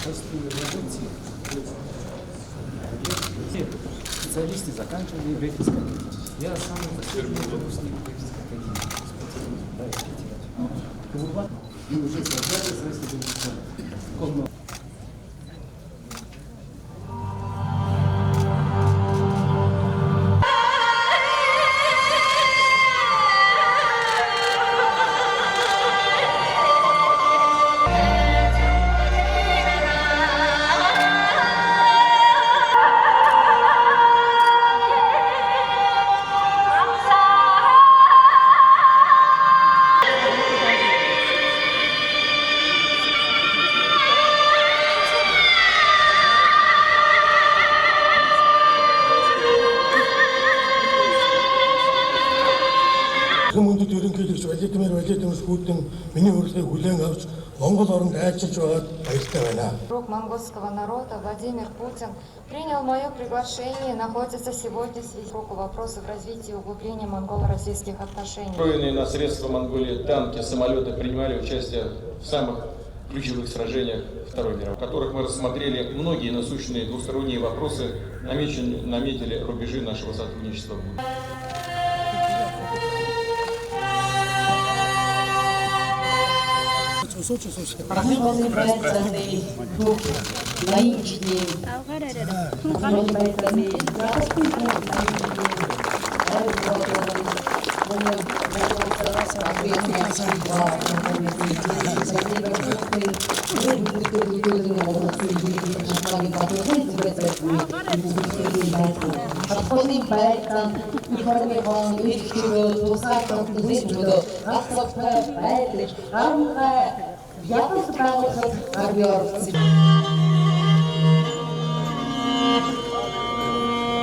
Все специалисты заканчивали Брестской академии. Я сам последний выпускник Брестской академии. И уже создали средства для Хүмүүст ерөнхийлөгч Владимир Владимирович Путин миний урилгыг хүлээн авч Монгол оронд айлчилж байгаад баяртай байна. Друг монгольского народа Владимир Путин принял мое приглашение и находится сегодня в руку вопросов развития и углубления монголо-российских отношений. Встроенные на средства Монголии танки, самолеты принимали участие в самых ключевых сражениях Второй мировой, в которых мы рассмотрели многие насущные двусторонние вопросы, наметили рубежи нашего сотрудничества. Господин Байкан, информирован, увеличивают, усадков, зыбжут, расцепляют, я просто правда,